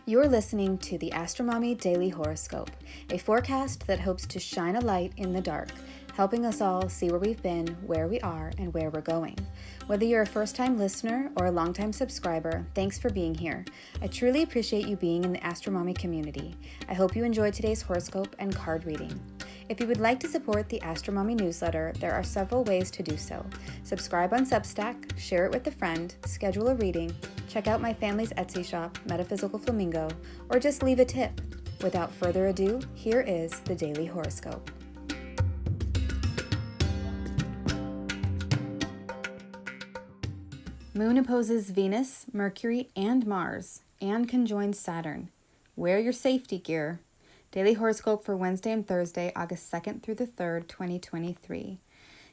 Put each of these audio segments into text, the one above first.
You're listening to the AstroMommy Daily Horoscope, a forecast that hopes to shine a light in the dark, helping us all see where we've been, where we are, and where we're going. Whether you're a first-time listener or a long-time subscriber, thanks for being here. I truly appreciate you being in the AstroMommy community. I hope you enjoyed today's horoscope and card reading. If you would like to support the AstroMommy Newsletter, there are several ways to do so. Subscribe on Substack, share it with a friend, schedule a reading, check out my family's Etsy shop, Metaphysical Flamingo, or just leave a tip. Without further ado, here is the Daily Horoscope. Moon opposes Venus, Mercury, and Mars, and conjoins Saturn. Wear your safety gear. Daily horoscope for Wednesday and Thursday, August 2nd through the 3rd, 2023.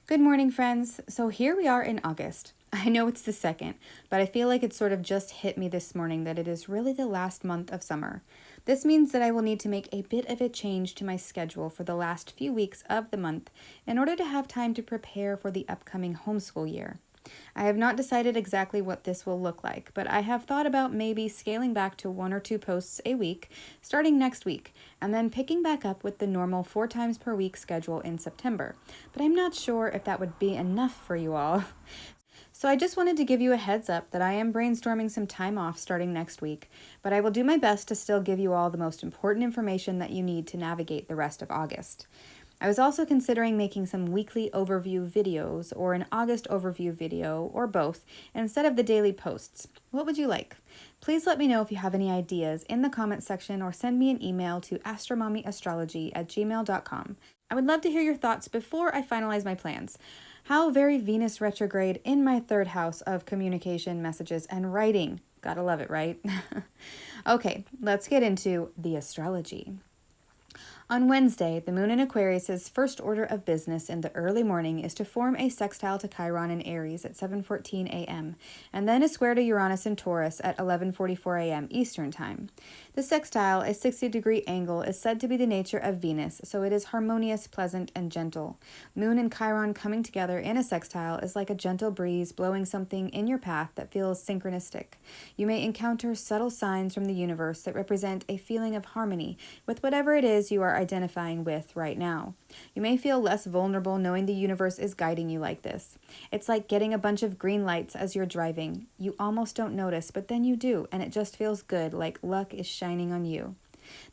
Good morning, friends. So here we are in August. I know it's the 2nd, but I feel like it sort of just hit me this morning that it is really the last month of summer. This means that I will need to make a bit of a change to my schedule for the last few weeks of the month in order to have time to prepare for the upcoming homeschool year. I have not decided exactly what this will look like, but I have thought about maybe scaling back to 1 or 2 posts a week starting next week, and then picking back up with the normal 4 times per week schedule in September. But I'm not sure if that would be enough for you all. So I just wanted to give you a heads up that I am brainstorming some time off starting next week, but I will do my best to still give you all the most important information that you need to navigate the rest of August. I was also considering making some weekly overview videos or an August overview video or both instead of the daily posts. What would you like? Please let me know if you have any ideas in the comments section or send me an email to astromommyastrology@gmail.com. I would love to hear your thoughts before I finalize my plans. How very Venus retrograde in my 3rd house of communication, messages, and writing. Gotta love it, right? Okay, let's get into the astrology. On Wednesday, the moon in Aquarius's first order of business in the early morning is to form a sextile to Chiron in Aries at 7:14 a.m., and then a square to Uranus in Taurus at 11:44 a.m. Eastern Time. The sextile, a 60-degree angle, is said to be the nature of Venus, so it is harmonious, pleasant, and gentle. Moon and Chiron coming together in a sextile is like a gentle breeze blowing something in your path that feels synchronistic. You may encounter subtle signs from the universe that represent a feeling of harmony with whatever it is you are identifying with right now. You may feel less vulnerable knowing the universe is guiding you like this. It's like getting a bunch of green lights as you're driving. You almost don't notice, but then you do, and it just feels good, like luck is shining on you.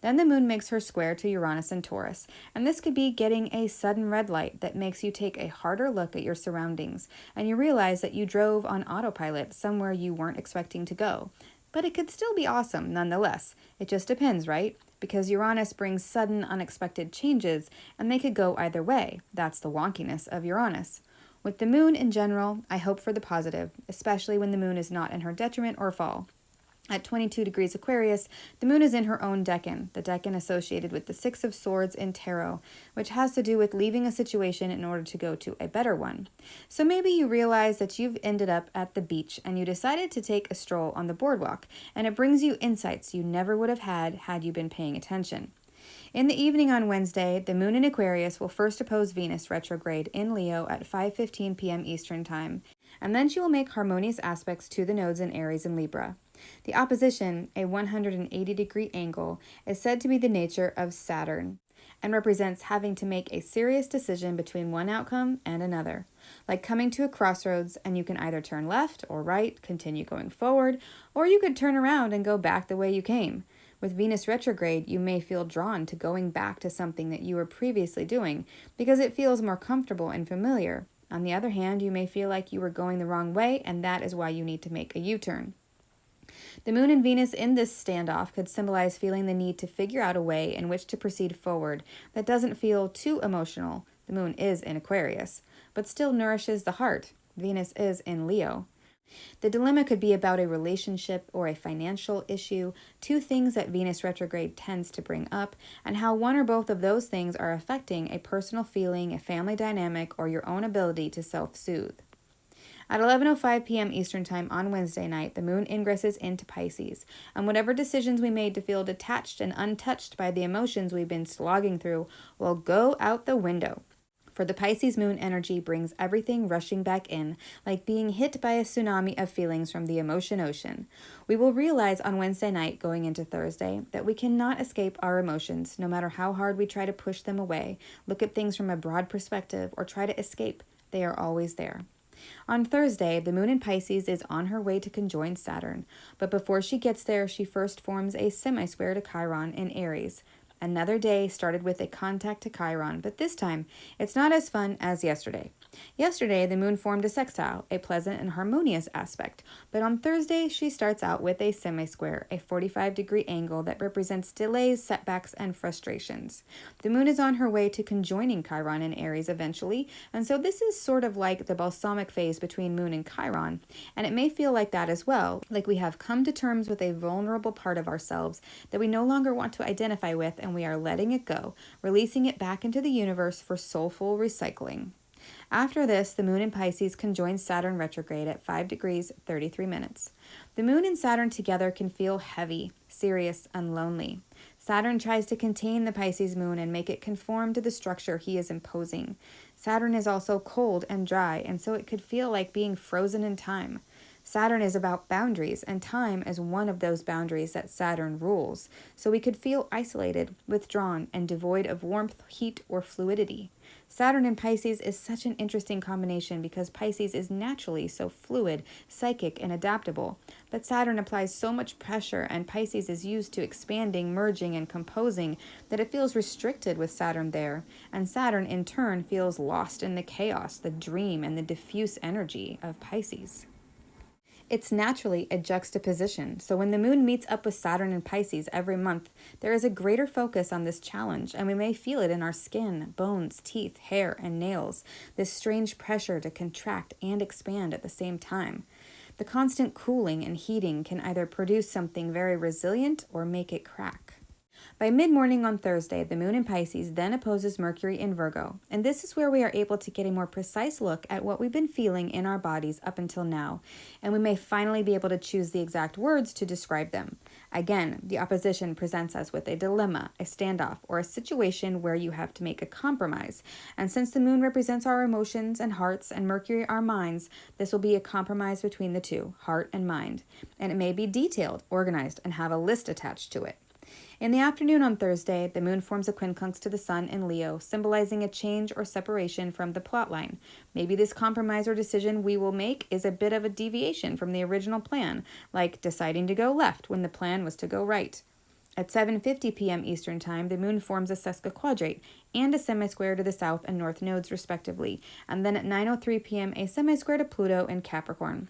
Then the moon makes her square to Uranus and Taurus, and this could be getting a sudden red light that makes you take a harder look at your surroundings, and you realize that you drove on autopilot somewhere you weren't expecting to go. But it could still be awesome nonetheless. It just depends, right? Because Uranus brings sudden, unexpected changes, and they could go either way. That's the wonkiness of Uranus. With the moon in general, I hope for the positive, especially when the moon is not in her detriment or fall. At 22 degrees Aquarius, the moon is in her own decan, the decan associated with the 6 of Swords in tarot, which has to do with leaving a situation in order to go to a better one. So maybe you realize that you've ended up at the beach and you decided to take a stroll on the boardwalk, and it brings you insights you never would have had you been paying attention. In the evening on Wednesday, the moon in Aquarius will first oppose Venus retrograde in Leo at 5:15 p.m. Eastern Time, and then she will make harmonious aspects to the nodes in Aries and Libra. The opposition, a 180-degree angle, is said to be the nature of Saturn and represents having to make a serious decision between one outcome and another. Like coming to a crossroads, and you can either turn left or right, continue going forward, or you could turn around and go back the way you came. With Venus retrograde, you may feel drawn to going back to something that you were previously doing because it feels more comfortable and familiar. On the other hand, you may feel like you were going the wrong way, and that is why you need to make a U-turn. The moon and Venus in this standoff could symbolize feeling the need to figure out a way in which to proceed forward that doesn't feel too emotional. The moon is in Aquarius, but still nourishes the heart. Venus is in Leo. The dilemma could be about a relationship or a financial issue, 2 things that Venus retrograde tends to bring up, and how one or both of those things are affecting a personal feeling, a family dynamic, or your own ability to self-soothe. At 11:05 p.m. Eastern Time on Wednesday night, the moon ingresses into Pisces, and whatever decisions we made to feel detached and untouched by the emotions we've been slogging through will go out the window. For the Pisces moon energy brings everything rushing back in, like being hit by a tsunami of feelings from the emotion ocean. We will realize on Wednesday night going into Thursday that we cannot escape our emotions, no matter how hard we try to push them away, look at things from a broad perspective, or try to escape. They are always there. On Thursday, the moon in Pisces is on her way to conjoin Saturn, but before she gets there, she first forms a semi-square to Chiron in Aries. Another day started with a contact to Chiron, but this time, it's not as fun as yesterday. Yesterday, the moon formed a sextile, a pleasant and harmonious aspect, but on Thursday, she starts out with a semi-square, a 45-degree angle that represents delays, setbacks, and frustrations. The moon is on her way to conjoining Chiron in Aries eventually, and so this is sort of like the balsamic phase between moon and Chiron, and it may feel like that as well, like we have come to terms with a vulnerable part of ourselves that we no longer want to identify with, and we are letting it go, releasing it back into the universe for soulful recycling. After this, the moon in Pisces conjoins Saturn retrograde at 5 degrees 33 minutes. The moon and Saturn together can feel heavy, serious, and lonely. Saturn tries to contain the Pisces moon and make it conform to the structure he is imposing. Saturn is also cold and dry, and so it could feel like being frozen in time. Saturn is about boundaries, and time is one of those boundaries that Saturn rules, so we could feel isolated, withdrawn, and devoid of warmth, heat, or fluidity. Saturn in Pisces is such an interesting combination because Pisces is naturally so fluid, psychic, and adaptable, but Saturn applies so much pressure, and Pisces is used to expanding, merging, and composing that it feels restricted with Saturn there, and Saturn in turn feels lost in the chaos, the dream, and the diffuse energy of Pisces. It's naturally a juxtaposition, so when the moon meets up with Saturn in Pisces every month, there is a greater focus on this challenge, and we may feel it in our skin, bones, teeth, hair, and nails, this strange pressure to contract and expand at the same time. The constant cooling and heating can either produce something very resilient or make it crack. By mid-morning on Thursday, the moon in Pisces then opposes Mercury in Virgo, and this is where we are able to get a more precise look at what we've been feeling in our bodies up until now, and we may finally be able to choose the exact words to describe them. Again, the opposition presents us with a dilemma, a standoff, or a situation where you have to make a compromise, and since the moon represents our emotions and hearts and Mercury our minds, this will be a compromise between the two, heart and mind, and it may be detailed, organized, and have a list attached to it. In the afternoon on Thursday, the moon forms a quincunx to the sun in Leo, symbolizing a change or separation from the plotline. Maybe this compromise or decision we will make is a bit of a deviation from the original plan, like deciding to go left when the plan was to go right. At 7:50 p.m. Eastern Time, the moon forms a sesquiquadrate and a semi-square to the south and north nodes, respectively, and then at 9:03 p.m. a semi-square to Pluto in Capricorn.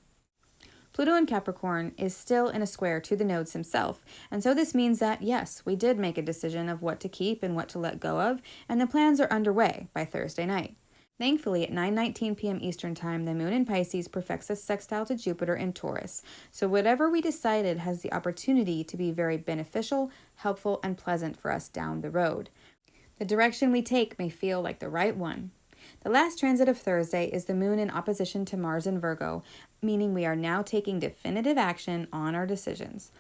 Pluto in Capricorn is still in a square to the nodes himself, and so this means that, yes, we did make a decision of what to keep and what to let go of, and the plans are underway by Thursday night. Thankfully, at 9:19 p.m. Eastern Time, the moon in Pisces perfects a sextile to Jupiter in Taurus, so whatever we decided has the opportunity to be very beneficial, helpful, and pleasant for us down the road. The direction we take may feel like the right one. The last transit of Thursday is the moon in opposition to Mars in Virgo, meaning we are now taking definitive action on our decisions.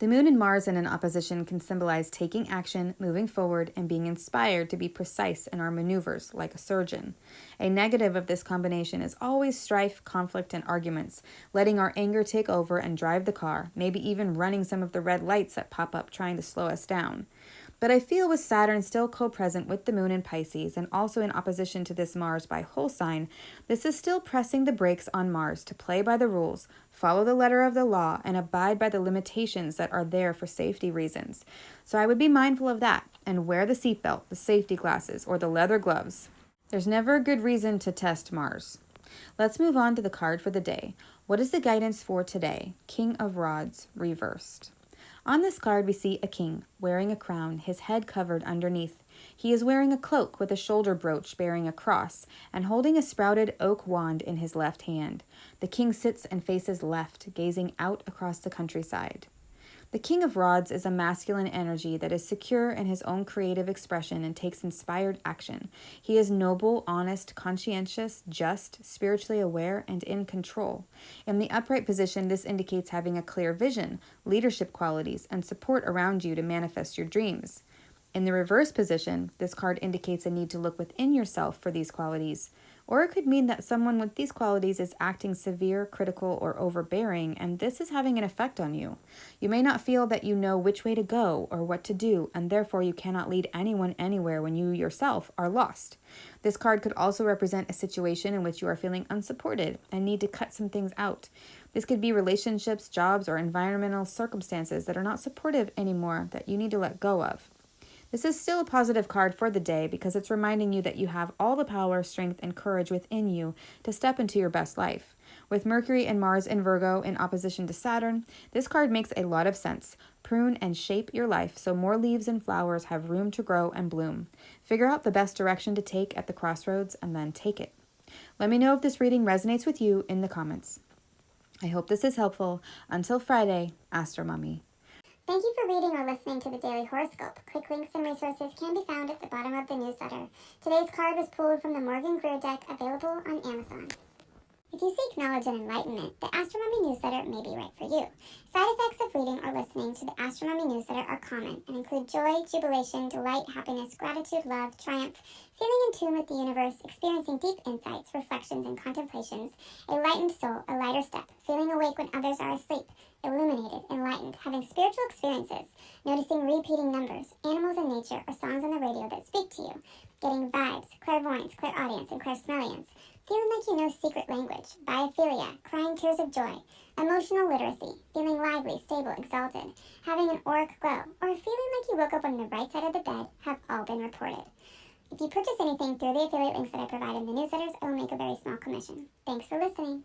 The moon and Mars in an opposition can symbolize taking action, moving forward, and being inspired to be precise in our maneuvers, like a surgeon. A negative of this combination is always strife, conflict, and arguments, letting our anger take over and drive the car, maybe even running some of the red lights that pop up trying to slow us down. But I feel with Saturn still co-present with the moon in Pisces and also in opposition to this Mars by whole sign, this is still pressing the brakes on Mars to play by the rules, follow the letter of the law, and abide by the limitations that are there for safety reasons. So I would be mindful of that and wear the seatbelt, the safety glasses, or the leather gloves. There's never a good reason to test Mars. Let's move on to the card for the day. What is the guidance for today? King of Rods, reversed. On this card, we see a king wearing a crown, his head covered underneath. He is wearing a cloak with a shoulder brooch bearing a cross and holding a sprouted oak wand in his left hand. The king sits and faces left, gazing out across the countryside. The King of Rods is a masculine energy that is secure in his own creative expression and takes inspired action. He is noble, honest, conscientious, just, spiritually aware, and in control. In the upright position, this indicates having a clear vision, leadership qualities, and support around you to manifest your dreams. In the reverse position, this card indicates a need to look within yourself for these qualities. Or it could mean that someone with these qualities is acting severe, critical, or overbearing, and this is having an effect on you. You may not feel that you know which way to go or what to do, and therefore you cannot lead anyone anywhere when you yourself are lost. This card could also represent a situation in which you are feeling unsupported and need to cut some things out. This could be relationships, jobs, or environmental circumstances that are not supportive anymore that you need to let go of. This is still a positive card for the day because it's reminding you that you have all the power, strength, and courage within you to step into your best life. With Mercury and Mars in Virgo in opposition to Saturn, this card makes a lot of sense. Prune and shape your life so more leaves and flowers have room to grow and bloom. Figure out the best direction to take at the crossroads and then take it. Let me know if this reading resonates with you in the comments. I hope this is helpful. Until Friday, AstroMommy. Thank you for reading or listening to the Daily Horoscope. Quick links and resources can be found at the bottom of the newsletter. Today's card was pulled from the Morgan-Greer Deck, available on Amazon. If you seek knowledge and enlightenment, the AstroMommy Newsletter may be right for you. Side effects of reading or listening to the AstroMommy Newsletter are common and include joy, jubilation, delight, happiness, gratitude, love, triumph, feeling in tune with the universe, experiencing deep insights, reflections, and contemplations, a lightened soul, a lighter step, feeling awake when others are asleep, illuminated, enlightened, having spiritual experiences, noticing repeating numbers, animals in nature, or songs on the radio that speak to you, getting vibes, clairvoyance, clairaudience, and clairsmelliance, feeling like you know secret language, biophilia, crying tears of joy, emotional literacy, feeling lively, stable, exalted, having an auric glow, or feeling like you woke up on the right side of the bed have all been reported. If you purchase anything through the affiliate links that I provide in the newsletters, I will make a very small commission. Thanks for listening.